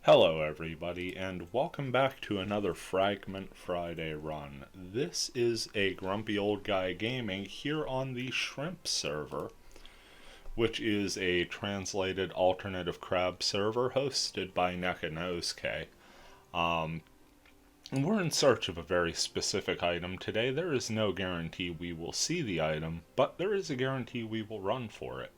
Hello, everybody, and welcome back to another Fragment Friday run. This is a Grumpy Old Guy Gaming here on the Shrimp server, which is a translated alternative crab server hosted by Nekanosuke. And we're in search of a very specific item today. There is no guarantee we will see the item, but there is a guarantee we will run for it.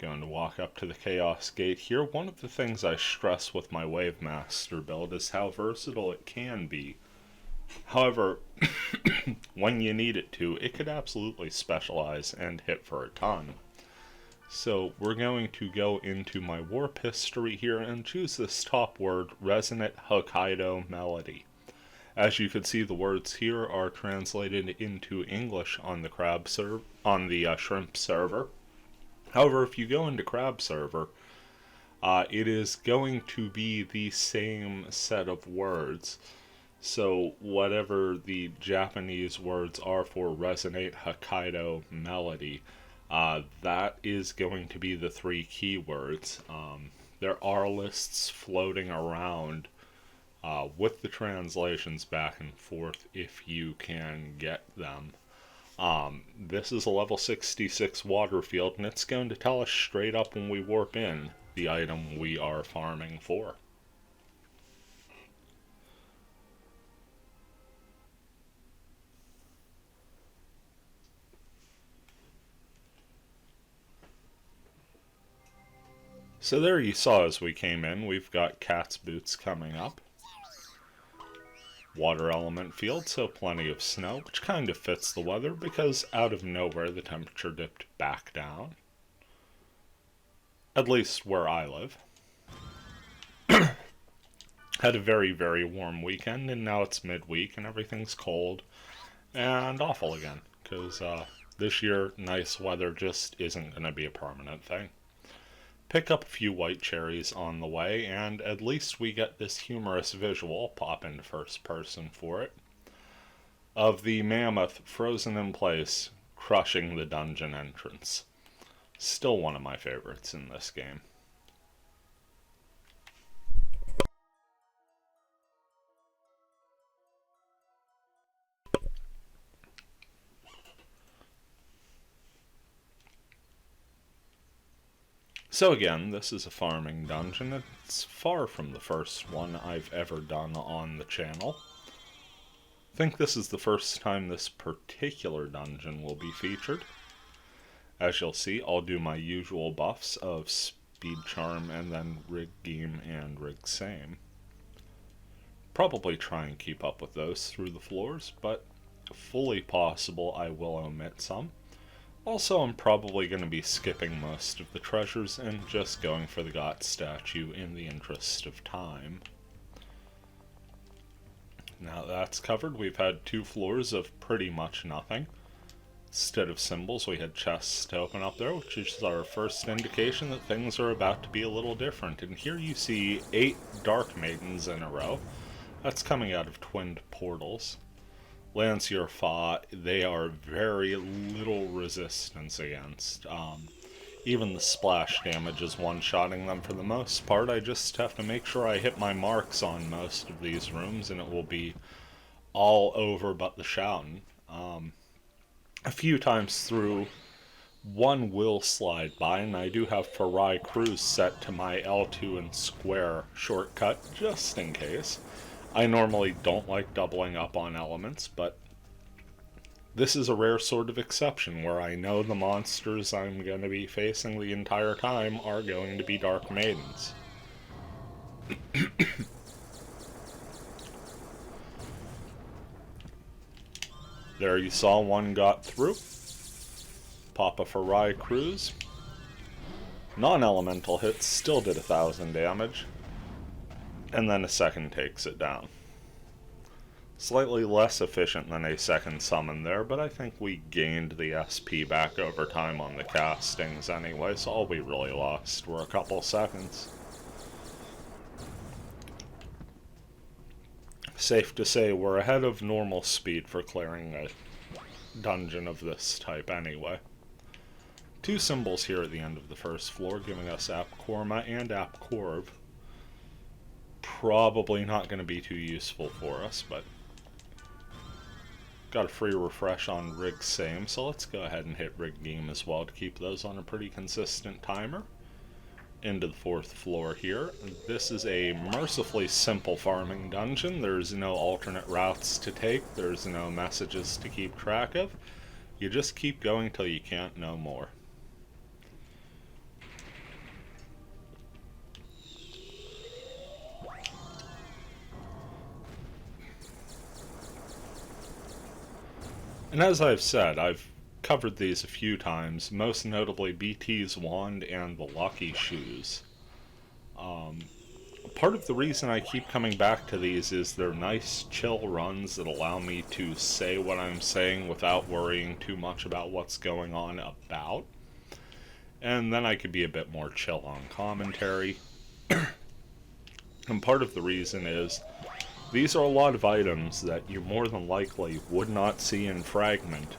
Going to walk up to the Chaos Gate here. One of the things I stress with my Wave Master build is how versatile it can be. However, when you need it to, it could absolutely specialize and hit for a ton. So we're going to go into my warp history here and choose this top word, Resonant Hokkaido Melody. As you can see, the words here are translated into English on the Shrimp server. However, if you go into Crab server, it is going to be the same set of words. So whatever the Japanese words are for Resonate Hokkaido Melody, that is going to be the three keywords. There are lists floating around with the translations back and forth if you can get them. This is a level 66 water field, and it's going to tell us straight up when we warp in the item we are farming for. So there you saw as we came in, we've got cat's boots coming up. Water element field, so plenty of snow, which kind of fits the weather because out of nowhere the temperature dipped back down. At least where I live. Had a very, very warm weekend, and now it's midweek and everything's cold and awful again because this year nice weather just isn't going to be a permanent thing. Pick up a few white cherries on the way, and at least we get this humorous visual, pop into first person for it, of the mammoth frozen in place, crushing the dungeon entrance. Still one of my favorites in this game. So again, this is a farming dungeon. It's far from the first one I've ever done on the channel. I think this is the first time this particular dungeon will be featured. As you'll see, I'll do my usual buffs of Speed Charm and then Rig Game and Rig Same. Probably try and keep up with those through the floors, but fully possible I will omit some. Also, I'm probably going to be skipping most of the treasures and just going for the God statue in the interest of time. Now that's covered, we've had 2 floors of pretty much nothing. Instead of symbols, we had chests to open up there, which is our first indication that things are about to be a little different. And here you see 8 Dark Maidens in a row. That's coming out of twinned portals. Lancier Fa, they are very little resistance against. Even the splash damage is one-shotting them for the most part. I just have to make sure I hit my marks on most of these rooms, and it will be all over but the shouting. A few times through, one will slide by, and I do have Farai Cruise set to my L2 and square shortcut, just in case. I normally don't like doubling up on elements, but this is a rare sort of exception where I know the monsters I'm going to be facing the entire time are going to be Dark Maidens. There you saw one got through. Papa Farai Cruise. Non-elemental hits still did 1,000 damage. And then a second takes it down. Slightly less efficient than a second summon there, but I think we gained the SP back over time on the castings anyway, so all we really lost were a couple seconds. Safe to say we're ahead of normal speed for clearing a dungeon of this type anyway. 2 symbols here at the end of the first floor, giving us App Korma and App Korv. probably not going to be too useful for us, but got a free refresh on rig same, so let's go ahead and hit rig game as well to keep those on a pretty consistent timer. Into the 4th floor here. This is a mercifully simple farming dungeon. There's no alternate routes to take. There's no messages to keep track of. You just keep going till you can't no more. And as I've said, I've covered these a few times, most notably BT's Wand and the Lucky Shoes. Part of the reason I keep coming back to these is they're nice, chill runs that allow me to say what I'm saying without worrying too much about what's going on about. And then I could be a bit more chill on commentary. And part of the reason is these are a lot of items that you more than likely would not see in Fragment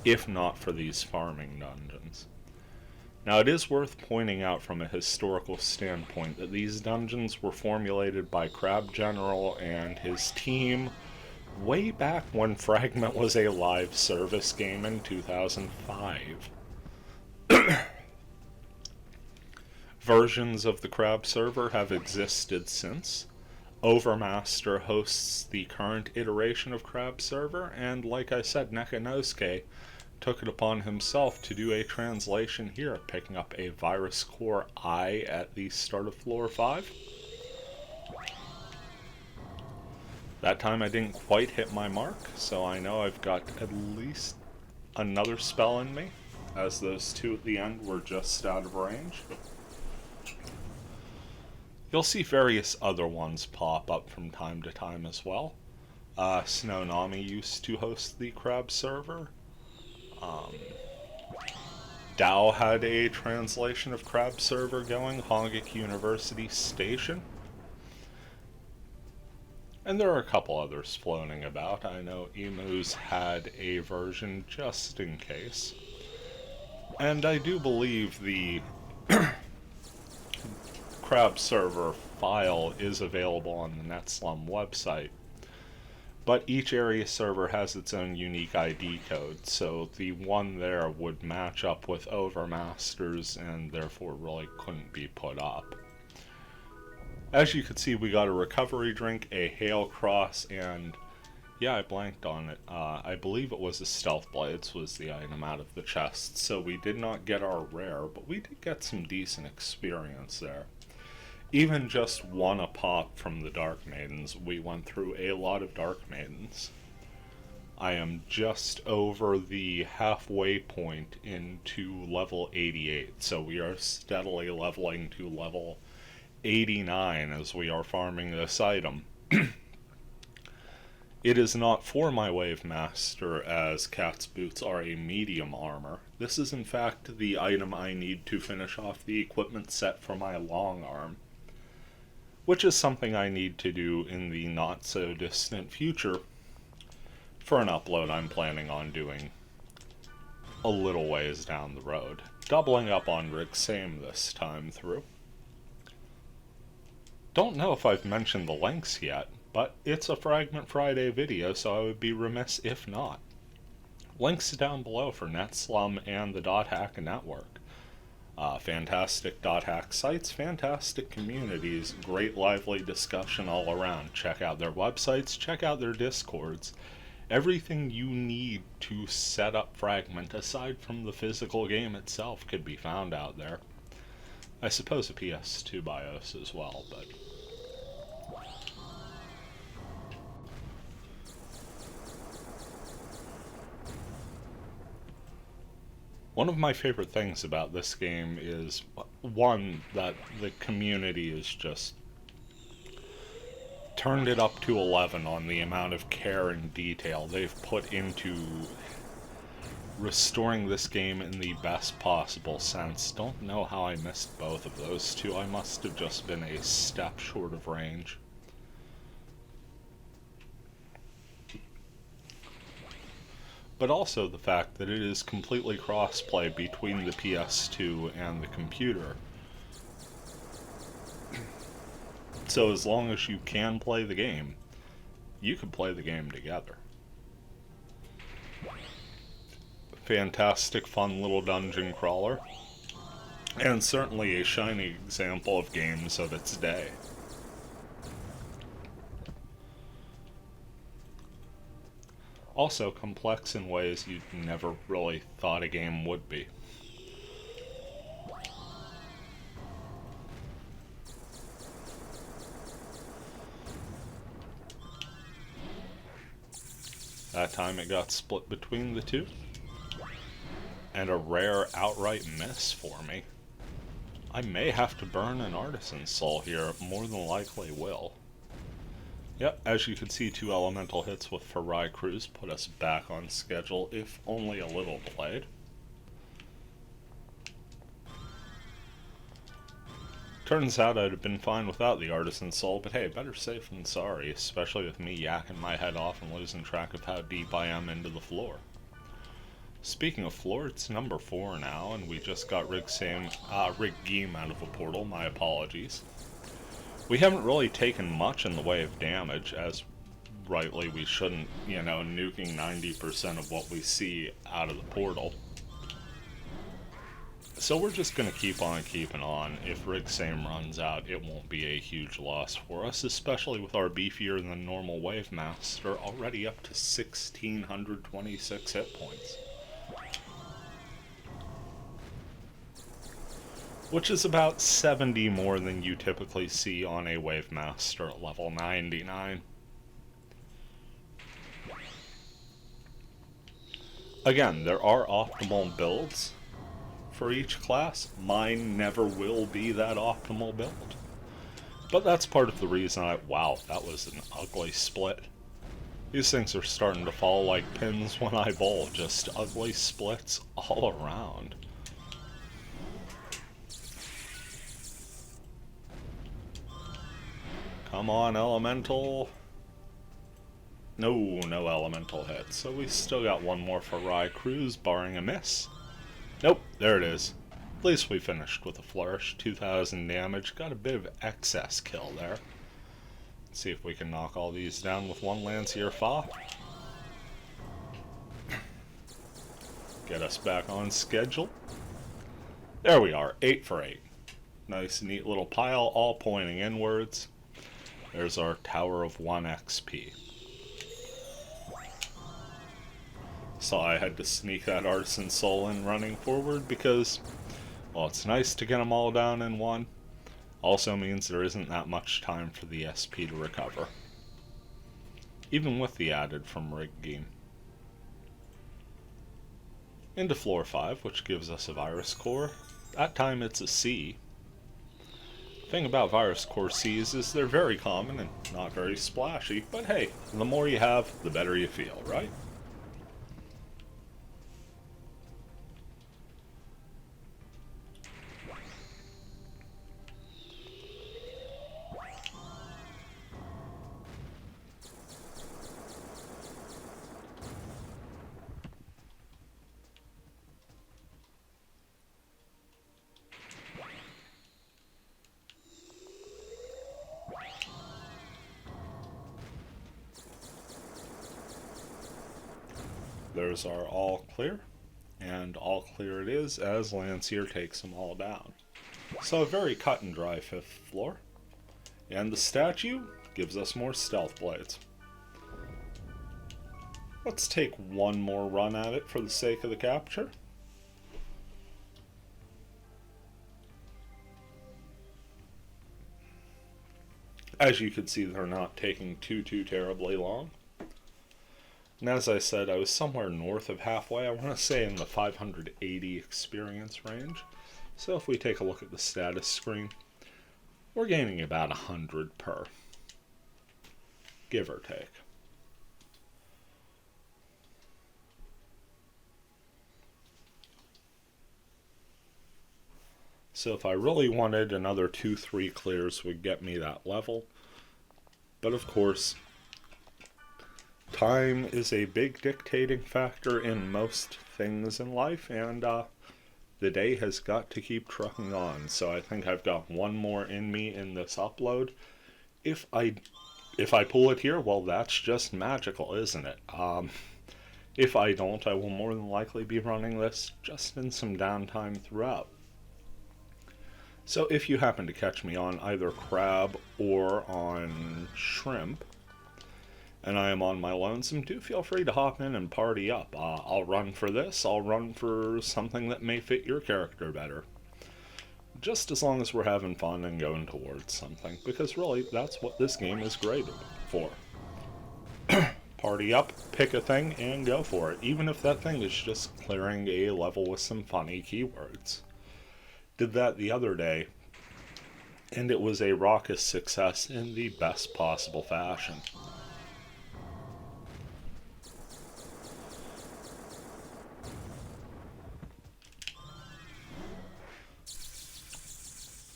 if not for these farming dungeons. Now, it is worth pointing out from a historical standpoint that these dungeons were formulated by Crab General and his team way back when Fragment was a live service game in 2005. Versions of the Crab server have existed since. Overmaster hosts the current iteration of Crab server, and like I said, Nekanosuke took it upon himself to do a translation here, picking up a Virus Core I at the start of floor 5. That time I didn't quite hit my mark, so I know I've got at least another spell in me, as those two at the end were just out of range. You'll see various other ones pop up from time to time as well. Snownomi used to host the Crab server. Dow had a translation of Crab server going, Hongik University Station. And there are a couple others floating about. I know Emu's had a version just in case. And I do believe the Crab server file is available on the NetSlum website. But each area server has its own unique ID code, so the one there would match up with Overmaster's and therefore really couldn't be put up. As you can see, we got a recovery drink, a Hail Cross, and yeah, I blanked on it. I believe it was a Stealth Blades was the item out of the chest, so we did not get our rare, but we did get some decent experience there. Even just one a pop from the Dark Maidens, we went through a lot of Dark Maidens. I am just over the halfway point into level 88, so we are steadily leveling to level 89 as we are farming this item. It is not for my Wave Master, as Cat's Boots are a medium armor. This is in fact the item I need to finish off the equipment set for my long arm, which is something I need to do in the not-so-distant future for an upload I'm planning on doing a little ways down the road. Doubling up on Rick Same this time through. Don't know if I've mentioned the links yet, but it's a Fragment Friday video, so I would be remiss if not. Links down below for NetSlum and the .hack network. Fantastic .hack sites, fantastic communities, great lively discussion all around. Check out their websites, check out their Discords. Everything you need to set up Fragment, aside from the physical game itself, could be found out there. I suppose a PS2 BIOS as well, but one of my favorite things about this game is, one, that the community is just turned it up to 11 on the amount of care and detail they've put into restoring this game in the best possible sense. Don't know how I missed both of those two. I must have just been a step short of range. But also the fact that it is completely cross-play between the PS2 and the computer. So as long as you can play the game, you can play the game together. Fantastic, fun little dungeon crawler. And certainly a shining example of games of its day. Also complex in ways you never really thought a game would be. That time it got split between the two. And a rare outright miss for me. I may have to burn an Artisan Soul here, more than likely will. Yep, as you can see, 2 elemental hits with Farai Cruz put us back on schedule, if only a little delayed. Turns out I'd have been fine without the Artisan Soul, but hey, better safe than sorry, especially with me yakking my head off and losing track of how deep I am into the floor. Speaking of floor, it's number 4 now, and we just got Rig Geem out of a portal, my apologies. We haven't really taken much in the way of damage, as rightly we shouldn't, nuking 90% of what we see out of the portal. So we're just going to keep on keeping on. If Rig Same runs out, it won't be a huge loss for us, especially with our beefier than normal Wave Master already up to 1,626 hit points. Which is about 70 more than you typically see on a Wave Master at level 99. Again, there are optimal builds for each class. Mine never will be that optimal build. But that's part of the reason wow, that was an ugly split. These things are starting to fall like pins when I bowl, just ugly splits all around. Come on, Elemental. No Elemental hits. So we still got one more Farai Cruz, barring a miss. Nope, there it is. At least we finished with a flourish. 2,000 damage. Got a bit of excess kill there. Let's see if we can knock all these down with one Lancier Fa. Get us back on schedule. There we are, 8 for 8. Nice, neat little pile, all pointing inwards. There's our Tower of 1 XP. So I had to sneak that Artisan Soul in running forward because, well, it's nice to get them all down in one. Also means there isn't that much time for the SP to recover. Even with the added from Rig Geem. Into floor 5, which gives us a Virus Core. That time it's a C. The thing about Virus Core Cs is they're very common and not very splashy, but hey, the more you have, the better you feel, right? There's our all clear, and all clear it is as Lancier takes them all down. So a very cut and dry 5th floor, and the statue gives us more stealth blades. Let's take one more run at it for the sake of the capture. As you can see, they're not taking too terribly long. And as I said, I was somewhere north of halfway. I want to say in the 580 experience range. So if we take a look at the status screen, we're gaining about 100 per. Give or take. So if I really wanted, another 2-3 clears would get me that level. But of course, time is a big dictating factor in most things in life, and the day has got to keep trucking on. So I think I've got one more in me in this upload, If I pull it here, well, that's just magical, isn't it? If I don't, I will more than likely be running this just in some downtime throughout. So if you happen to catch me on either crab or on shrimp, and I am on my lonesome, do feel free to hop in and party up. I'll run for this, I'll run for something that may fit your character better. Just as long as we're having fun and going towards something, because really, that's what this game is graded for. Party up, pick a thing, and go for it, even if that thing is just clearing a level with some funny keywords. Did that the other day, and it was a raucous success in the best possible fashion.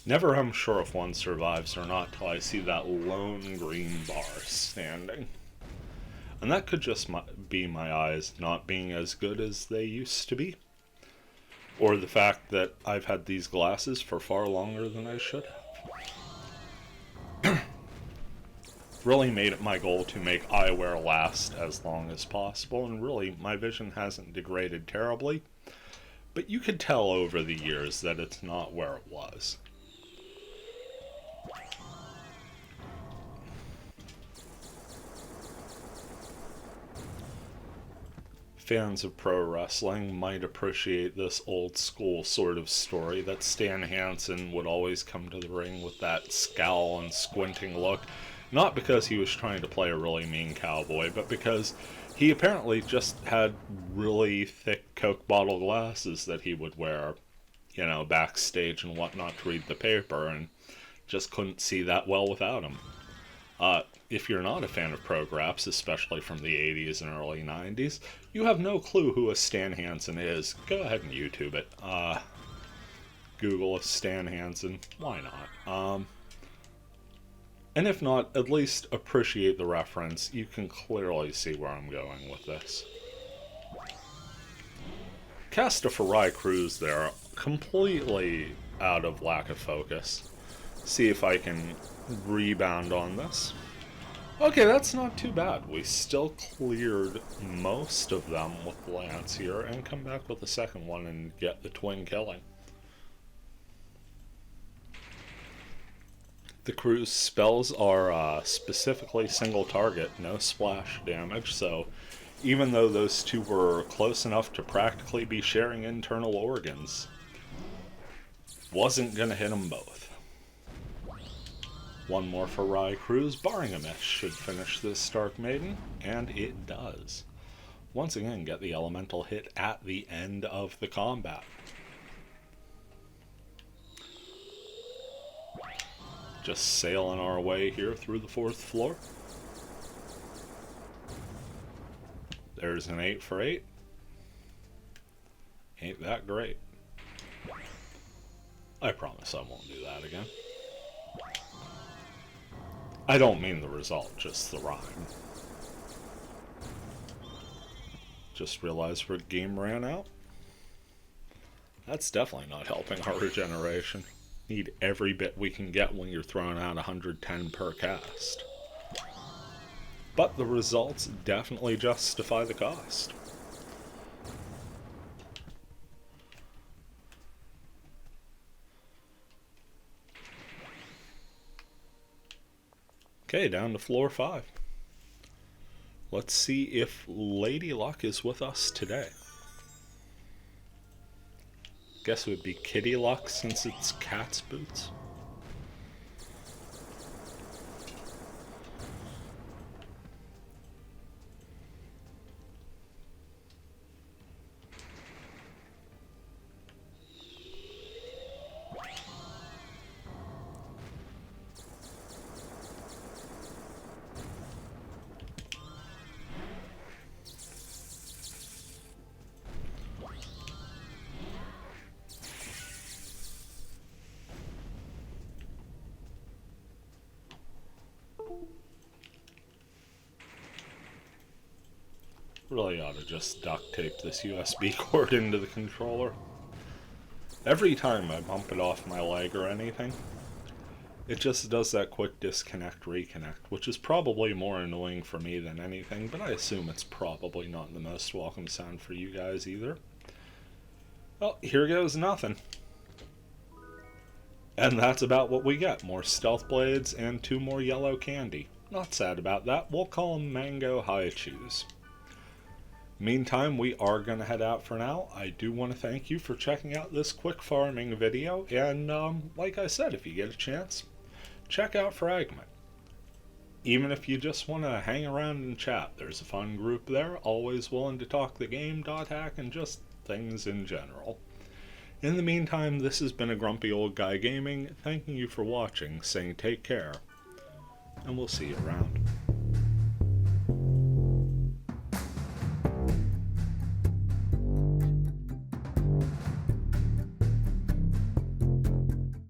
Never am sure if one survives or not till I see that lone green bar standing. And that could just be my eyes not being as good as they used to be. Or the fact that I've had these glasses for far longer than I should have. Really made it my goal to make eyewear last as long as possible, and really my vision hasn't degraded terribly. But you could tell over the years that it's not where it was. Fans of pro wrestling might appreciate this old school sort of story that Stan Hansen would always come to the ring with that scowl and squinting look, not because he was trying to play a really mean cowboy, but because he apparently just had really thick Coke bottle glasses that he would wear, backstage and whatnot to read the paper, and just couldn't see that well without them. If you're not a fan of pro graps, especially from the 80s and early 90s, you have no clue who a Stan Hansen is. Go ahead and YouTube it. Google a Stan Hansen. Why not? And if not, at least appreciate the reference. You can clearly see where I'm going with this. Cast a Farai Cruz there, completely out of lack of focus. See if I can rebound on this. Okay, that's not too bad. We still cleared most of them with Lance here and come back with the second one and get the twin killing. The Cruz spells are specifically single target, no splash damage, so even though those two were close enough to practically be sharing internal organs, wasn't gonna hit them both. One more for Rye Cruz, barring a miss, should finish this Stark Maiden, and it does. Once again, get the elemental hit at the end of the combat. Just sailing our way here through the 4th floor. There's an 8 for 8. Ain't that great. I promise I won't do that again. I don't mean the result, just the rhyme. Just realized our game ran out. That's definitely not helping our regeneration. Need every bit we can get when you're throwing out 110 per cast. But the results definitely justify the cost. Okay, down to floor 5. Let's see if Lady Luck is with us today. Guess it would be Kitty Luck since it's cat's boots. Really ought to just duct tape this USB cord into the controller. Every time I bump it off my leg or anything, It just does that quick disconnect, reconnect, which is probably more annoying for me than anything, but I assume it's probably not the most welcome sound for you guys either. Well, here goes nothing. And that's about what we get. More stealth blades and 2 more yellow candy. Not sad about that. We'll call them mango high chews. Meantime, we are going to head out for now. I do want to thank you for checking out this quick farming video. And like I said, if you get a chance, check out Fragment. Even if you just want to hang around and chat, there's a fun group there. Always willing to talk the game, .hack, and just things in general. In the meantime, this has been a grumpy old guy gaming, thanking you for watching, saying take care, and we'll see you around.